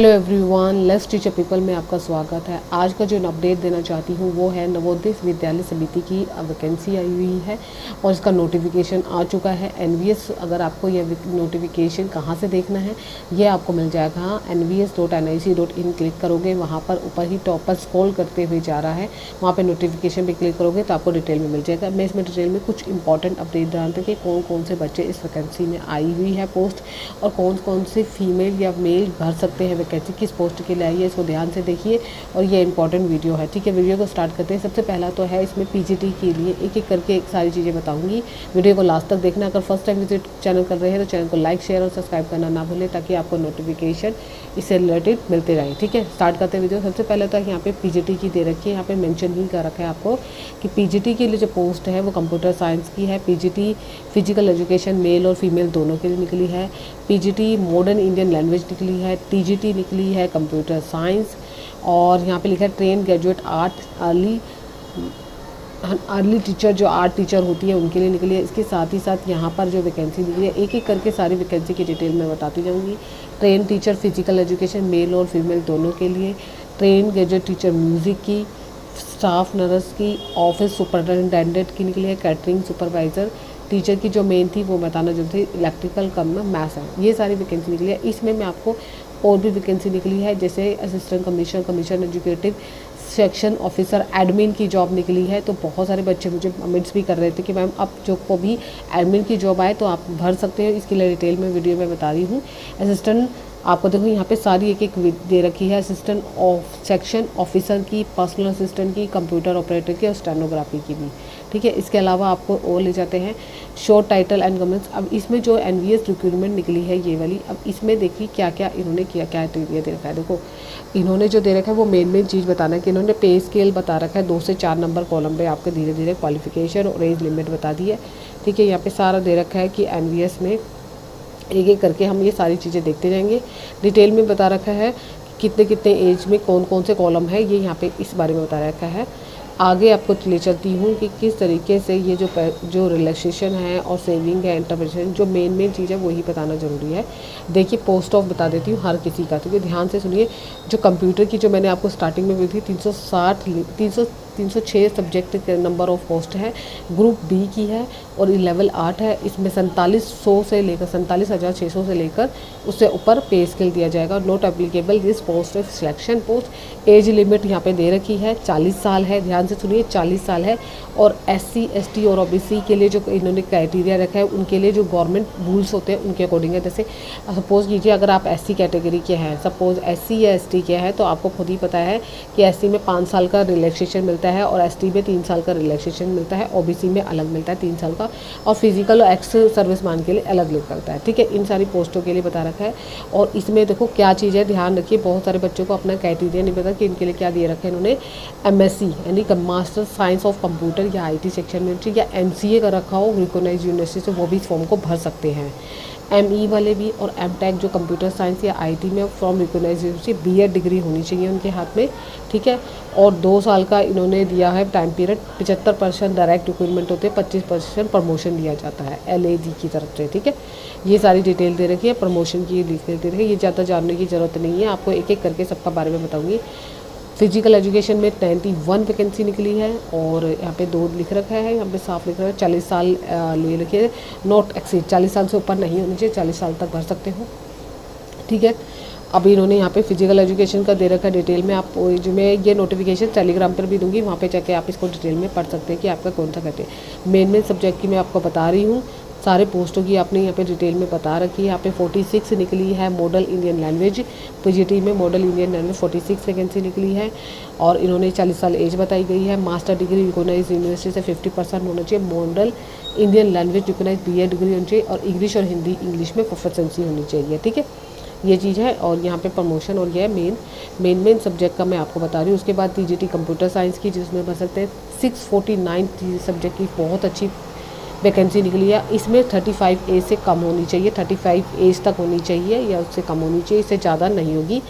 Hello everyone, let's teacher people में आपका स्वागत है। आज का जो अपडेट देना चाहती हूँ वो है नवोदय विद्यालय समिति की वैकेंसी आई हुई है और इसका नोटिफिकेशन आ चुका है। एनवीएस, अगर आपको यह नोटिफिकेशन कहाँ से देखना है ये आपको मिल जाएगा nvs.nic.in क्लिक करोगे, वहाँ पर ऊपर ही टॉप पर स्क्रॉल करते हुए जा रहा है, वहाँ पर नोटिफिकेशन पर क्लिक करोगे तो आपको डिटेल में मिल जाएगा। मैं इसमें डिटेल में कुछ इंपॉर्टेंट अपडेट डालते हैं कि कौन कौन से बच्चे इस वैकेंसी में आई हुई है पोस्ट और कौन कौन से फीमेल या मेल भर सकते हैं वैकेंसी, किस पोस्ट के लिए आई है, इसको ध्यान से देखिए और ये इंपॉर्टेंट वीडियो है। ठीक है, वीडियो को स्टार्ट करते हैं। सबसे पहला तो है इसमें पीजीटी के लिए एक एक करके सारी चीज़ें बताऊंगी, वीडियो को लास्ट तक देखना। अगर फर्स्ट टाइम विजिट चैनल कर रहे हैं तो चैनल को लाइक, शेयर और सब्सक्राइब करना ना भूलें ताकि आपको नोटिफिकेशन इससे रिलेटेड मिलते रहे। ठीक है, स्टार्ट करते हैं वीडियो। सबसे पहले तो यहाँ पे पीजीटी की दे रखी है, यहाँ पे मेंशन ही कर रखा है आपको कि पीजीटी के लिए जो पोस्ट है वो कंप्यूटर साइंस की है। पीजीटी फिजिकल एजुकेशन मेल और फीमेल दोनों के लिए निकली है। पीजीटी मॉडर्न इंडियन लैंग्वेज निकली है। टीजीटी निकली है कंप्यूटर साइंस और यहाँ पे लिखा है train graduate art early teacher, जो आर्ट टीचर होती है उनके लिए निकली है। इसके साथ ही साथ यहाँ पर जो वैकेंसी निकली है एक एक करके सारी वैकेंसी की डिटेल में बताती जाऊँगी। Train teacher physical education male और फीमेल दोनों के लिए। ट्रेन ग्रेजुएट टीचर म्यूज़िक की, स्टाफ नर्स की, ऑफिस सुपरिटेंडेंट की निकली है। कैटरिंग सुपरवाइज़र टीचर की जो मेन थी वो बताना जरूरी थी, इलेक्ट्रिकल कम में मैथ्स है। ये सारी वैकेंसी निकली है। इसमें मैं आपको और भी वैकेंसी निकली है जैसे assistant commission educative section officer admin की जॉब निकली है। तो बहुत सारे बच्चे मुझे कमेंट्स भी कर रहे थे कि मैम अब जो को भी एडमिन की जॉब आए तो आप भर सकते हो। इसके लिए डिटेल में वीडियो में बता रही हूँ। असिस्टेंट आपको देखो यहाँ पे सारी एक एक दे रखी है, असिस्टेंट सेक्शन ऑफिसर की, पर्सनल असिस्टेंट की, कंप्यूटर ऑपरेटर की और स्टेनोग्राफी की भी। ठीक है, इसके अलावा आपको और ले जाते हैं शॉर्ट टाइटल एंड कमेंट्स। अब इसमें जो एनवीएस रिक्रूटमेंट निकली है ये वाली, अब इसमें देखिए क्या क्या इन्होंने किया, क्या क्राइटेरिया दे रखा है। देखो इन्होंने जो दे रखा है वो मेन चीज़ बताना है कि इन्होंने पे स्केल बता रखा है 2 से 4 नंबर कॉलम पे आपके धीरे धीरे क्वालिफिकेशन और एज लिमिट बता दी है। ठीक है, यहाँ पे सारा दे रखा है कि एनवीएस में एक एक करके हम ये सारी चीज़ें देखते जाएंगे। डिटेल में बता रखा है कि कितने कितने एज में कौन कौन से कॉलम है, ये यहाँ पे इस बारे में बता रखा है। आगे आपको ले चलती हूँ कि किस तरीके से ये जो रिलैक्सेशन है और सेविंग है, इंटरप्रिटेशन, जो मेन चीज़ है वही बताना ज़रूरी है। देखिए पोस्ट ऑफ बता देती हूँ हर किसी का, तो ध्यान से सुनिए। जो कंप्यूटर की जो मैंने आपको स्टार्टिंग में बोली थी 306 सब्जेक्ट के नंबर ऑफ पोस्ट है, ग्रुप बी की है और लेवल 8 है। इसमें 47,600 से लेकर उससे ऊपर पे स्केल दिया जाएगा। Not applicable this post of selection post. Age limit यहाँ पे दे रखी है 40 साल है, ध्यान से सुनिए 40 साल है। और SC ST और OBC के लिए जो इन्होंने क्राइटेरिया रखा है उनके लिए जो गवर्नमेंट रूल्स होते हैं उनके अकॉर्डिंग है। जैसे सपोज़ कीजिए अगर आप SC कैटेगरी के हैं, सपोज़ SC या ST के हैं, तो आपको खुद ही पता है कि SC में 5 साल का रिलैक्सेशन मिलता है और ST में 3 साल का रिलैक्सेशन मिलता है, OBC में अलग मिलता है 3 साल का, और फिजिकल और एक्स सर्विसमैन के लिए अलग मिलता है। ठीक है, इन सारी पोस्टों के लिए बता रखा है। और इसमें देखो क्या चीज़ है, ध्यान रखिए, बहुत सारे बच्चों को अपना क्राइटेरिया नहीं पता कि इनके लिए क्या दिए रखा है। इन्होंने MSc यानी मास्टर साइंस ऑफ कंप्यूटर या IT सेक्शन में, ठीक है, MCA का रखा हो रिकॉग्नाइज्ड यूनिवर्सिटी से, वो भी इस फॉर्म को भर सकते हैं। ME वाले भी और MTech जो कंप्यूटर साइंस या IT में from recognised university, BEd degree होनी चाहिए उनके हाथ में। ठीक है, और 2 साल का इन्होंने दिया है टाइम पीरियड। 75% डायरेक्ट रिक्रूटमेंट होते हैं, 25% प्रमोशन दिया जाता है LAD की तरफ से। ठीक है, ये सारी डिटेल दे रखी है, प्रमोशन की डिटेल दे रखी है। ये ज़्यादा जानने की ज़रूरत नहीं है, आपको एक एक करके सबका बारे में बताऊँगी। फिजिकल एजुकेशन में 91 वैकेंसी निकली है और यहाँ पे 2 लिख रखा है, यहाँ पे साफ लिख रहा है 40 साल लिए लिखिए, नॉट एक्सीड, 40 साल से ऊपर नहीं होनी चाहिए, 40 साल तक भर सकते हो। ठीक है, अब इन्होंने यहाँ पे फिजिकल एजुकेशन का दे रखा है डिटेल में। आप जो मैं ये नोटिफिकेशन टेलीग्राम पर भी दूंगी, वहाँ पे जाके आप इसको डिटेल में पढ़ सकते हैं कि आपका कौन सा कहते हैं। मेन सब्जेक्ट की मैं आपको बता रही हूँ, सारे पोस्टों की आपने यहाँ पे डिटेल में बता रखी है। यहाँ पे 46 निकली है मॉडल इंडियन लैंग्वेज, पीजीटी में मॉडल इंडियन लैंग्वेज 46 वैकेंसी निकली है और इन्होंने 40 साल एज बताई गई है। मास्टर डिग्री रिकॉग्नाइज यूनिवर्सिटी से 50% होना चाहिए। Model Indian language recognise BEd degree होनी चाहिए और इंग्लिश और हिंदी इंग्लिश में प्रोफिशिएंसी होनी चाहिए। ठीक है, ये चीज़ है। और यहाँ पे प्रमोशन और यह मेन सब्जेक्ट का मैं आपको बता रही हूँ। उसके बाद टीजीटी कंप्यूटर साइंस की, जिसमें भर सकते हैं 649 सब्जेक्ट की बहुत अच्छी वैकेंसी निकली है। इसमें 35 एज से कम होनी चाहिए, 35 एज तक होनी चाहिए या उससे कम होनी चाहिए, इससे ज़्यादा नहीं होगी।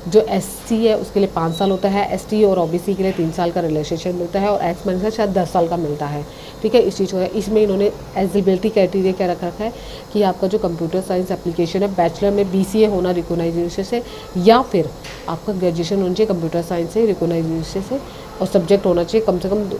जो एससी है उसके लिए 5 साल होता है, एसटी और ओबीसी के लिए 3 साल का रिलैक्सेशन मिलता है और एक्स मैनेजर शायद 10 साल का मिलता है। ठीक है, इस चीज़ को है। इसमें इन्होंने एलिजिबिलिटी क्राइटेरिया क्या रखा है कि आपका जो कंप्यूटर साइंस एप्लीकेशन है बैचलर में बीसीए होना रिकॉग्नाइजेशन से, या फिर आपका ग्रेजुएशन होना चाहिए कंप्यूटर साइंस से रिकॉग्नाइजेशन से, और सब्जेक्ट होना चाहिए कम से कम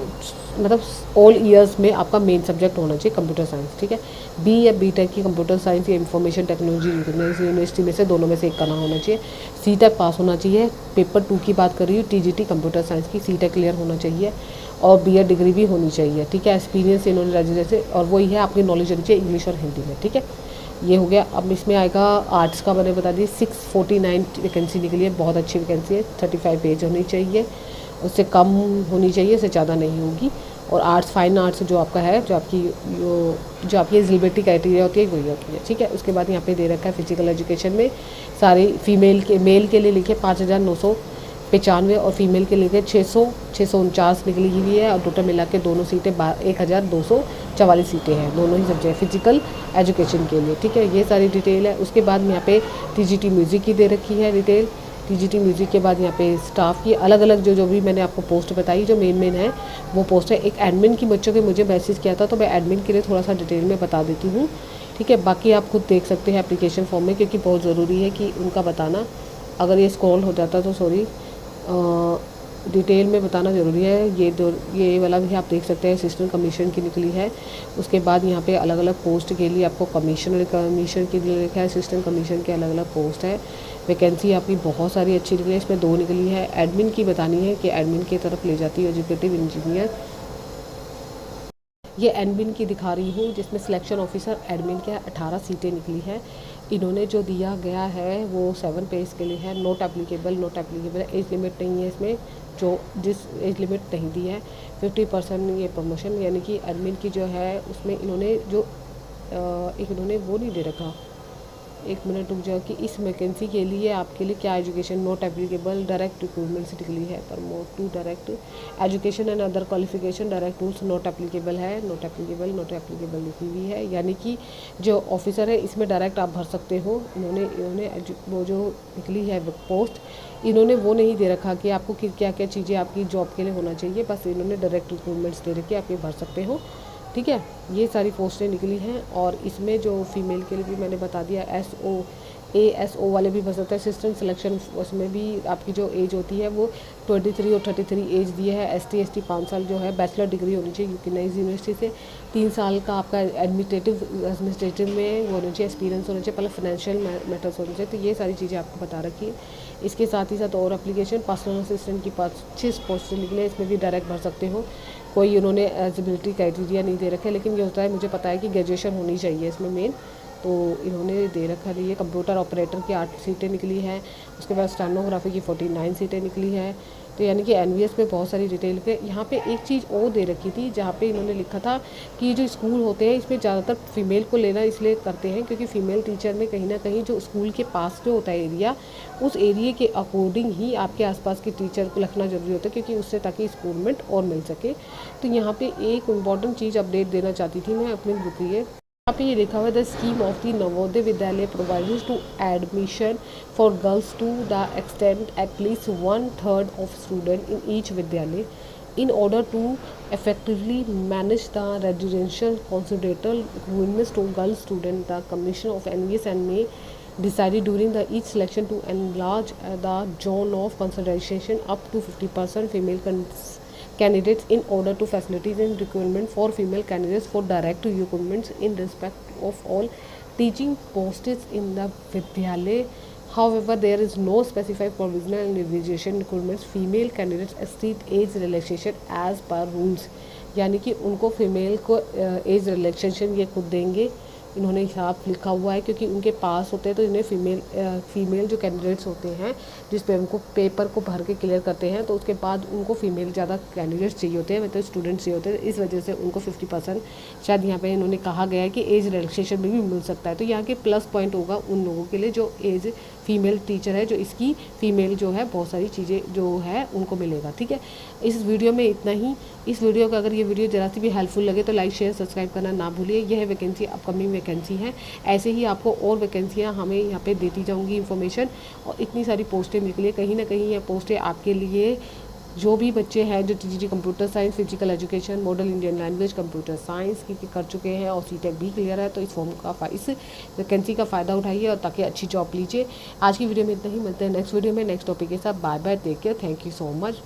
मतलब ऑल ईयर्स में आपका मेन सब्जेक्ट होना चाहिए कंप्यूटर साइंस। ठीक है, बी या बी टेक की कंप्यूटर साइंस या इंफॉर्मेशन टेक्नोलॉजी यूनिवर्सिटी में से दोनों में से एक करना होना चाहिए। सी टेक पास होना चाहिए। पेपर 2 की बात कर रही हूँ, टीजीटी कंप्यूटर साइंस की सी टेक क्लियर होना चाहिए और बीएड डिग्री भी होनी चाहिए। ठीक है, एक्सपीरियंस इन्होंने रजिस्टर और वही है आपकी नॉलेज होनी चाहिए इंग्लिश और हिंदी में। ठीक है, ये हो गया। अब इसमें आएगा आर्ट्स का, मैंने बता दी 649 वैकेंसी निकली है, बहुत अच्छी वैकेंसी है। 35 एज होनी चाहिए, उससे कम होनी चाहिए, उससे ज़्यादा नहीं होगी। और आर्ट्स फाइन आर्ट्स जो आपका है, जो आपकी एलिजिबिलिटी क्राइटेरिया होती है वही होती है। ठीक है, उसके बाद यहाँ पे दे रखा है फिजिकल एजुकेशन में सारे फीमेल के, मेल के लिए लिखे 5995 और फीमेल के लिए 649 निकली हुई है और टोटल मिला के दोनों सीटें 1244 सीटें हैं, दोनों ही सब्जेक्ट फिजिकल एजुकेशन के लिए। ठीक है, ये सारी डिटेल है। उसके बाद यहाँ पे टीजीटी म्यूज़िक की दे रखी है डिटेल। टीजीटी म्यूज़िक के बाद यहाँ पे स्टाफ की अलग अलग जो भी मैंने आपको पोस्ट बताई, जो मेन है वो पोस्ट है। एक एडमिन की बच्चों के मुझे मैसेज किया था, तो मैं एडमिन के लिए थोड़ा सा डिटेल में बता देती हूँ। ठीक है, बाकी आप खुद देख सकते हैं एप्लीकेशन फॉर्म में, क्योंकि बहुत ज़रूरी है कि उनका बताना। अगर ये स्क्रॉल हो जाता तो सॉरी, डिटेल में बताना ज़रूरी है। ये वाला भी आप देख सकते हैं, असिस्टेंट कमीशन की निकली है। उसके बाद यहाँ पे अलग अलग पोस्ट के लिए आपको कमीशन के लिए लिखा है, असिस्टेंट कमीशन के अलग अलग पोस्ट है। वैकेंसी आपकी बहुत सारी अच्छी निकली है, इसमें 2 निकली है। एडमिन की बतानी है कि एडमिन की तरफ ले जाती है एजुकेटिव इंजीनियर, ये एडमिन की दिखा रही हूँ, जिसमें सिलेक्शन ऑफिसर एडमिन के 18 सीटें निकली है। इन्होंने जो दिया गया है वो 7 पेज के लिए है। नॉट एप्लीकेबल एज लिमिट नहीं है इसमें, जो जिस एज लिमिट नहीं दी है 50% ये प्रमोशन, यानी कि एडमिन की जो है उसमें इन्होंने जो इन्होंने वो नहीं दे रखा, एक मिनट रुक जाओ, कि इस वैकेंसी के लिए आपके लिए क्या education not applicable, direct recruitment से निकली है। Promote to direct education and other qualification direct rules not applicable है, नॉट एप्लीकेबल लिखी हुई है। यानी कि जो ऑफिसर है इसमें डायरेक्ट आप भर सकते हो। इन्होंने वो जो निकली है पोस्ट, इन्होंने वो नहीं दे रखा कि आपको क्या क्या चीज़ें आपकी जॉब के लिए होना चाहिए, बस इन्होंने डायरेक्ट रिक्रूटमेंट्स दे रखी है, आप ये भर सकते हो। ठीक है, ये सारी पोस्टें निकली हैं। और इसमें जो फीमेल के लिए भी मैंने बता दिया, ASO वाले भी भर सकते हैं। असिस्टेंट सिलेक्शन, उसमें भी आपकी जो एज होती है वो 23 और 33 एज दी है। ST 5 साल जो है, बैचलर डिग्री होनी चाहिए यूकेनाइज यूनिवर्सिटी से। 3 साल का आपका एडमिनिस्ट्रेटिव में वो होना चाहिए, एक्सपीरियंस होना चाहिए, पहले फाइनेंशियल मैटर्स होने चाहिए। तो ये सारी चीज़ें आपको बता रखी है। इसके साथ ही साथ और एप्लीकेशन पर्सनल असिस्टेंट की 25 पोस्ट निकले, इसमें भी डायरेक्ट भर सकते हो। कोई उन्होंने एलिजिबिलिटी क्राइटेरिया नहीं दे रखा है, लेकिन ये होता है, मुझे पता है कि ग्रेजुएशन होनी चाहिए इसमें मेन, तो इन्होंने दे रखा है। ये कंप्यूटर ऑपरेटर की 8 सीटें निकली हैं। उसके बाद स्टेनोग्राफी की 49 सीटें निकली हैं। तो यानी कि एनवीएस में बहुत सारी डिटेल के। यहाँ पे एक चीज़ और दे रखी थी, जहाँ पे इन्होंने लिखा था कि जो स्कूल होते हैं इसमें ज़्यादातर फीमेल को लेना इसलिए करते हैं क्योंकि फ़ीमेल टीचर में कहीं ना कहीं जो स्कूल के पास जो होता है एरिया, उस एरिया के अकॉर्डिंग ही आपके आसपास के टीचर को रखना ज़रूरी होता है, क्योंकि उससे ताकि इंक्रीमेंट और मिल सके। तो यहाँ पे एक इम्पॉर्टेंट चीज़ अपडेट देना चाहती थी मैं अपनी बुक लिए। यहाँ पे ये लिखा हुआ है, the scheme of the Navodaya Vidyalaya provides to admission for girls to the extent at least 1/3 of student in each Vidyalaya in order to effectively manage the residential considerable requirements to girl student. The commission of NVS and may decided during the each selection to enlarge the zone of consideration up to 50% female candidates in order to facilitate and requirement for female candidates for direct recruitments in respect of all teaching posts in the vidyalaya. However, there is no specified provisional and revision requirements. Female candidates exceed age relaxation as per rules. यानी कि उनको female को age relaxation ये खुद देंगे, इन्होंने हिसाब लिखा हुआ है, क्योंकि उनके पास होते हैं तो इन्हें फीमेल जो कैंडिडेट्स होते हैं जिस पे उनको पेपर को भर के क्लियर करते हैं, तो उसके बाद उनको फीमेल ज़्यादा कैंडिडेट्स चाहिए होते हैं, मतलब स्टूडेंट्स चाहिए होते हैं। इस वजह से उनको 50% शायद यहाँ पे इन्होंने कहा गया है कि एज रिलैक्सेशन में भी मिल सकता है। तो यहाँ के प्लस पॉइंट होगा उन लोगों के लिए जो एज फीमेल टीचर है जो इसकी फीमेल जो है बहुत सारी चीज़ें जो है उनको मिलेगा। ठीक है, इस वीडियो में इतना ही। इस वीडियो का अगर ये वीडियो ज़रा सी भी हेल्पफुल लगे तो लाइक शेयर सब्सक्राइब करना ना भूलिए। यह वैकेंसी अपकमिंग वैकेंसी है, ऐसे ही आपको और वैकेंसियाँ हमें यहाँ पे देती जाऊँगी इन्फॉर्मेशन। और इतनी सारी पोस्टें निकली, कहीं ना कहीं ये पोस्टें आपके लिए जो भी बच्चे हैं जो TGT computer science, physical education, model Indian language, computer science की कर चुके हैं और सीटेक भी क्लियर है, तो इस वैकेंसी का फ़ायदा उठाइए और ताकि अच्छी जॉब लीजिए। आज की वीडियो में इतना ही, मिलते हैं नेक्स्ट वीडियो में नेक्स्ट टॉपिक के साथ। Bye bye, take care, thank you so much.